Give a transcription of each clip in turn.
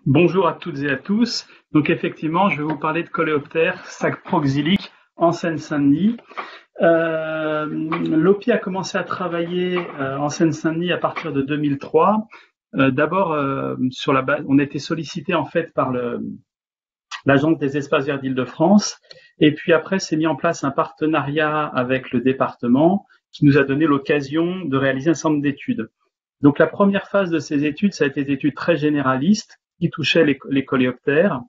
Bonjour à toutes et à tous. Donc effectivement, je vais vous parler de coléoptères saproxyliques en Seine-Saint-Denis. L'OPI a commencé à travailler en Seine-Saint-Denis à partir de 2003. D'abord, sur la base, on a été sollicité en fait par l'Agence des espaces verts d'Île-de-France, et puis après, s'est mis en place un partenariat avec le département qui nous a donné l'occasion de réaliser un certain nombre d'études. Donc la première phase de ces études, ça a été des études très généralistes qui touchaient les coléoptères.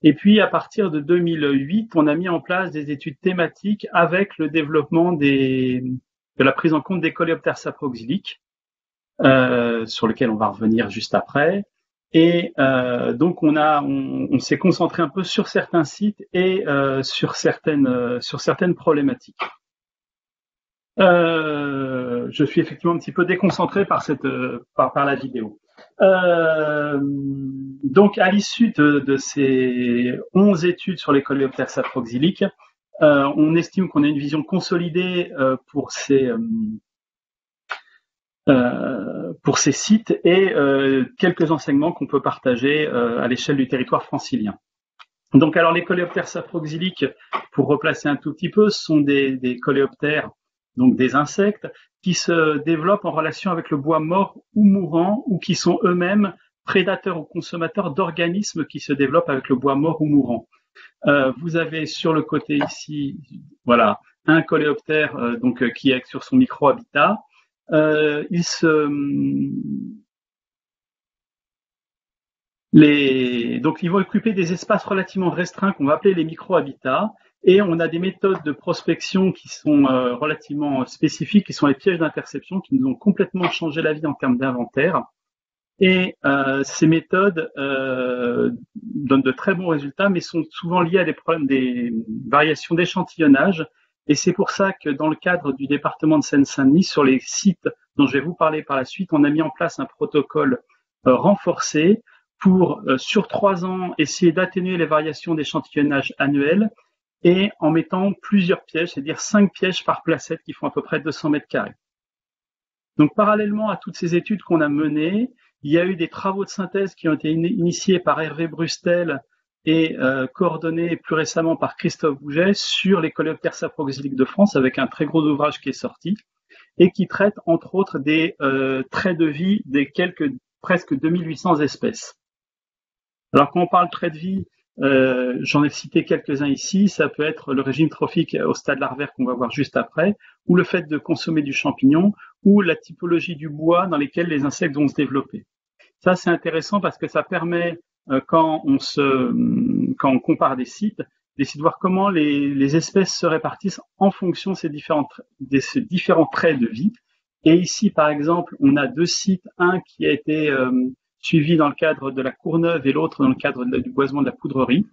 Et puis à partir de 2008, on a mis en place des études thématiques avec le développement de la prise en compte des coléoptères saproxyliques, sur lequel on va revenir juste après. Et donc on s'est concentré un peu sur certains sites et sur certaines problématiques. Je suis effectivement un petit peu déconcentré par la vidéo. Donc, à l'issue de ces 11 études sur les coléoptères saproxyliques, on estime qu'on a une vision consolidée pour ces sites et quelques enseignements qu'on peut partager à l'échelle du territoire francilien. Donc, alors les coléoptères saproxyliques, pour replacer un tout petit peu, sont des coléoptères, donc des insectes, qui se développent en relation avec le bois mort ou mourant, ou qui sont eux-mêmes prédateurs ou consommateurs d'organismes qui se développent avec le bois mort ou mourant. Vous avez sur le côté ici, voilà, un coléoptère qui est sur son micro-habitat. Donc, ils vont occuper des espaces relativement restreints qu'on va appeler les micro-habitats. Et on a des méthodes de prospection qui sont relativement spécifiques, qui sont les pièges d'interception, qui nous ont complètement changé la vie en termes d'inventaire. Et ces méthodes donnent de très bons résultats, mais sont souvent liées à des problèmes, des variations d'échantillonnage. Et c'est pour ça que dans le cadre du département de Seine-Saint-Denis, sur les sites dont je vais vous parler par la suite, on a mis en place un protocole renforcé pour, sur 3 ans, essayer d'atténuer les variations d'échantillonnage annuelles et en mettant plusieurs pièges, c'est-à-dire 5 pièges par placette qui font à peu près 200 mètres carrés. Donc, parallèlement à toutes ces études qu'on a menées, il y a eu des travaux de synthèse qui ont été initiés par Hervé Brustel et coordonnés plus récemment par Christophe Bouget sur les coléoptères saproxyliques de France, avec un très gros ouvrage qui est sorti et qui traite entre autres des traits de vie des presque 2800 espèces. Alors quand on parle trait de vie, j'en ai cité quelques-uns ici, ça peut être le régime trophique au stade larvaire qu'on va voir juste après, ou le fait de consommer du champignon, ou la typologie du bois dans lesquels les insectes vont se développer. Ça, c'est intéressant parce que ça permet, quand on compare des sites, d'essayer de voir comment les espèces se répartissent en fonction de ces différents traits de vie. Et ici, par exemple, on a 2 sites, un qui a été suivi dans le cadre de la Courneuve et l'autre dans le cadre du boisement de la Poudrerie.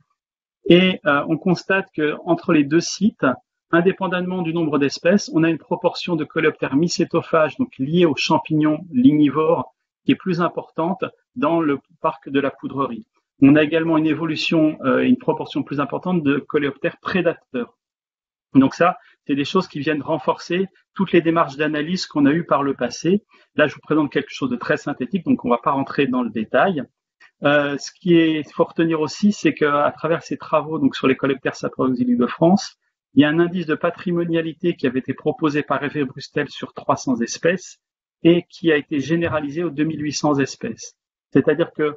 Et on constate que entre les 2 sites, indépendamment du nombre d'espèces, on a une proportion de coléoptères mycétophages, donc liés aux champignons lignivores, qui est plus importante dans le parc de la Poudrerie. On a également une évolution, une proportion plus importante de coléoptères prédateurs. Donc ça, c'est des choses qui viennent renforcer toutes les démarches d'analyse qu'on a eues par le passé. Là, je vous présente quelque chose de très synthétique, donc on ne va pas rentrer dans le détail. Ce qui est faut retenir aussi, c'est qu'à travers ces travaux donc sur les coléoptères saproxyliques de France, il y a un indice de patrimonialité qui avait été proposé par Hervé Brustel sur 300 espèces et qui a été généralisé aux 2800 espèces. C'est-à-dire que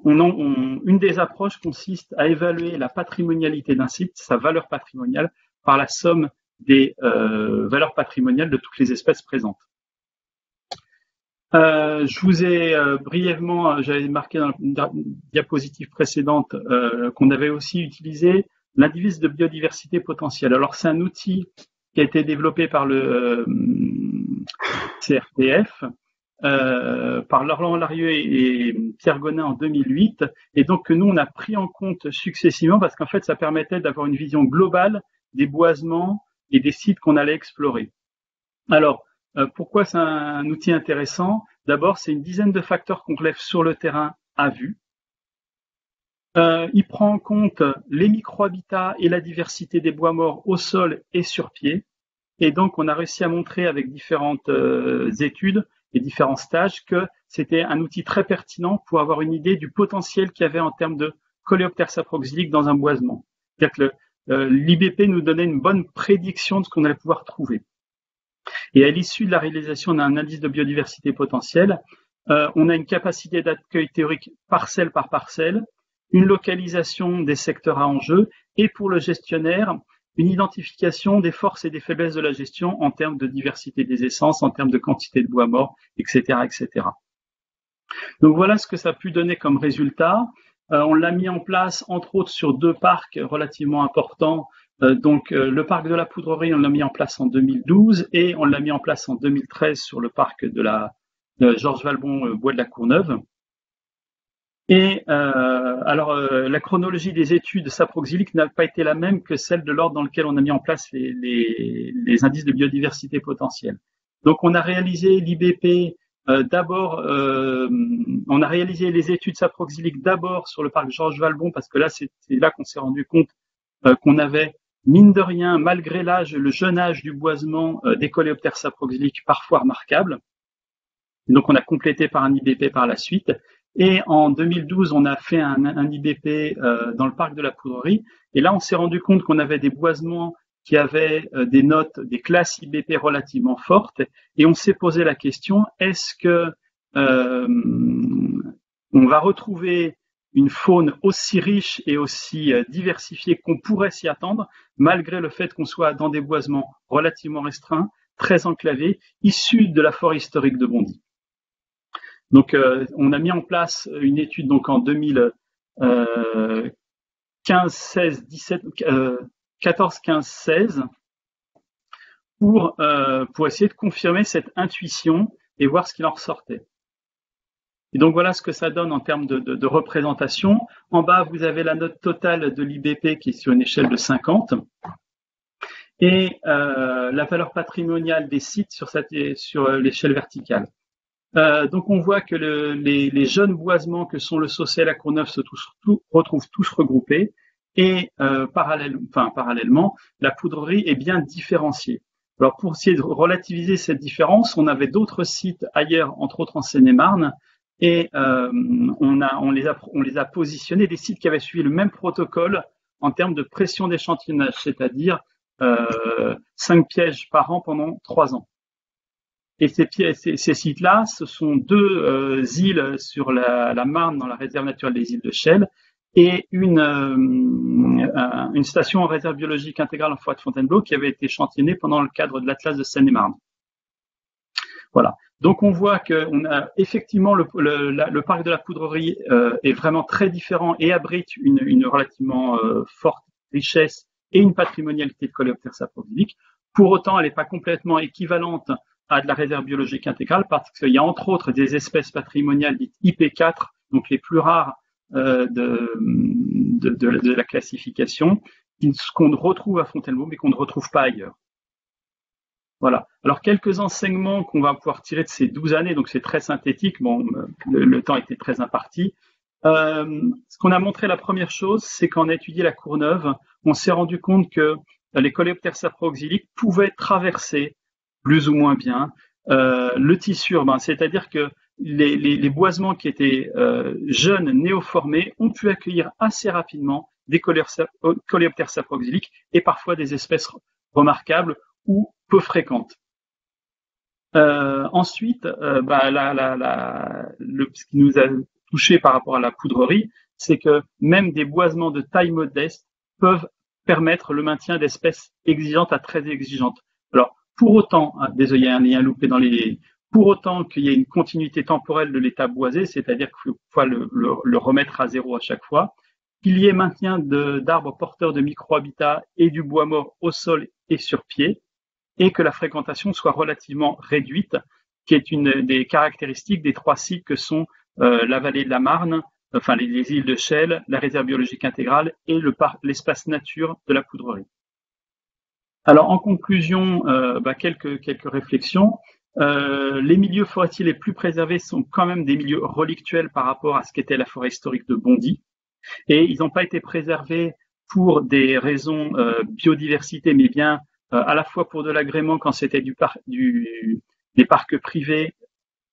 une des approches consiste à évaluer la patrimonialité d'un site, sa valeur patrimoniale, par la somme des valeurs patrimoniales de toutes les espèces présentes. Je vous ai brièvement, j'avais marqué dans la diapositive précédente qu'on avait aussi utilisé l'indice de biodiversité potentielle. Alors c'est un outil qui a été développé par le CRPF, par Laurent Larieux et Pierre Gonin en 2008, et donc que nous on a pris en compte successivement parce qu'en fait ça permettait d'avoir une vision globale des boisements et des sites qu'on allait explorer. Alors, pourquoi c'est un outil intéressant? D'abord, c'est une dizaine de facteurs qu'on relève sur le terrain à vue. Il prend en compte les micro-habitats et la diversité des bois morts au sol et sur pied. Et donc, on a réussi à montrer avec différentes études les différents stages, que c'était un outil très pertinent pour avoir une idée du potentiel qu'il y avait en termes de coléoptère saproxylique dans un boisement. C'est-à-dire que l'IBP nous donnait une bonne prédiction de ce qu'on allait pouvoir trouver. Et à l'issue de la réalisation d'un indice de biodiversité potentielle, on a une capacité d'accueil théorique parcelle par parcelle, une localisation des secteurs à enjeu et pour le gestionnaire, une identification des forces et des faiblesses de la gestion en termes de diversité des essences, en termes de quantité de bois mort, etc., etc. Donc voilà ce que ça a pu donner comme résultat. On l'a mis en place, entre autres, sur 2 parcs relativement importants. Le parc de la Poudrerie, on l'a mis en place en 2012 et on l'a mis en place en 2013 sur le parc de Georges Valbon, Bois de la Courneuve. Et la chronologie des études saproxyliques n'a pas été la même que celle de l'ordre dans lequel on a mis en place les indices de biodiversité potentielle. Donc on a réalisé l'IBP d'abord, on a réalisé les études saproxyliques d'abord sur le parc Georges Valbon parce que là c'est là qu'on s'est rendu compte qu'on avait mine de rien, malgré le jeune âge du boisement, des coléoptères saproxyliques parfois remarquables. Et donc on a complété par un IBP par la suite. Et en 2012, on a fait un IBP dans le parc de la Poudrerie. Et là, on s'est rendu compte qu'on avait des boisements qui avaient des notes, des classes IBP relativement fortes. Et on s'est posé la question, est-ce que on va retrouver une faune aussi riche et aussi diversifiée qu'on pourrait s'y attendre, malgré le fait qu'on soit dans des boisements relativement restreints, très enclavés, issus de la forêt historique de Bondy. Donc, on a mis en place une étude donc en 2015, 16, 17, 14, 15, 16 pour essayer de confirmer cette intuition et voir ce qu'il en ressortait. Et donc voilà ce que ça donne en termes de représentation. En bas, vous avez la note totale de l'IBP qui est sur une échelle de 50 et la valeur patrimoniale des sites sur l'échelle verticale. Donc on voit que les jeunes boisements que sont le Saussay et la Courneuve se retrouvent tous regroupés et parallèlement, la Poudrerie est bien différenciée. Alors pour essayer de relativiser cette différence, on avait d'autres sites ailleurs, entre autres en Seine-et-Marne, et on les a positionnés, des sites qui avaient suivi le même protocole en termes de pression d'échantillonnage, c'est-à-dire 5 pièges par an pendant 3 ans. Et ces sites-là, ce sont 2 îles sur la Marne, dans la réserve naturelle des îles de Chelles, et une station en réserve biologique intégrale en forêt de Fontainebleau qui avait été échantillonnée pendant le cadre de l'Atlas de Seine-et-Marne. Voilà. Donc on voit qu'on a effectivement le parc de la Poudrerie est vraiment très différent et abrite une relativement forte richesse et une patrimonialité de coléoptères saproxyliques. Pour autant, elle n'est pas complètement équivalente à de la réserve biologique intégrale parce qu'il y a entre autres des espèces patrimoniales dites IP4, donc les plus rares de la classification, qu'on retrouve à Fontainebleau mais qu'on ne retrouve pas ailleurs. Voilà. Alors, quelques enseignements qu'on va pouvoir tirer de ces 12 années, donc c'est très synthétique, bon, le temps était très imparti. Ce qu'on a montré, la première chose, c'est qu'en étudiant la Courneuve, on s'est rendu compte que les coléoptères saproxyliques pouvaient traverser plus ou moins bien le tissu urbain, c'est-à-dire que les boisements qui étaient jeunes, néoformés, ont pu accueillir assez rapidement des coléoptères saproxyliques et parfois des espèces remarquables ou peu fréquentes. Ensuite, ce qui nous a touché par rapport à la Poudrerie, c'est que même des boisements de taille modeste peuvent permettre le maintien d'espèces exigeantes à très exigeantes. Alors, pour autant, désolé, il y a un lien loupé pour autant qu'il y ait une continuité temporelle de l'état boisé, c'est-à-dire qu'il faut le remettre à zéro à chaque fois, qu'il y ait maintien d'arbres porteurs de micro-habitats et du bois mort au sol et sur pied, et que la fréquentation soit relativement réduite, qui est une des caractéristiques des 3 sites que sont la vallée de la Marne, enfin les îles de Chelles, la réserve biologique intégrale et l'espace nature de la Poudrerie. Alors en conclusion, quelques réflexions. Les milieux forestiers les plus préservés sont quand même des milieux relictuels par rapport à ce qu'était la forêt historique de Bondy, et ils n'ont pas été préservés pour des raisons biodiversité, mais bien à la fois pour de l'agrément quand c'était des parcs privés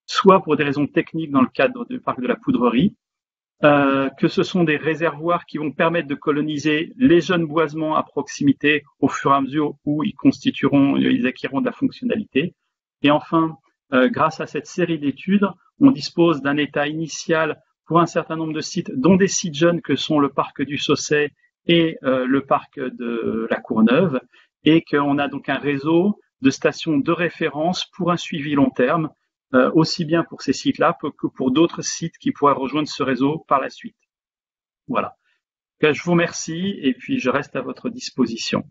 soit pour des raisons techniques dans le cadre du parc de la Poudrerie, que ce sont des réservoirs qui vont permettre de coloniser les jeunes boisements à proximité au fur et à mesure où ils acquerront de la fonctionnalité. Et enfin, grâce à cette série d'études, on dispose d'un état initial pour un certain nombre de sites, dont des sites jeunes que sont le parc du Saussay et le parc de la Courneuve, et qu'on a donc un réseau de stations de référence pour un suivi long terme, aussi bien pour ces sites-là que pour d'autres sites qui pourraient rejoindre ce réseau par la suite. Voilà. Je vous remercie et puis je reste à votre disposition.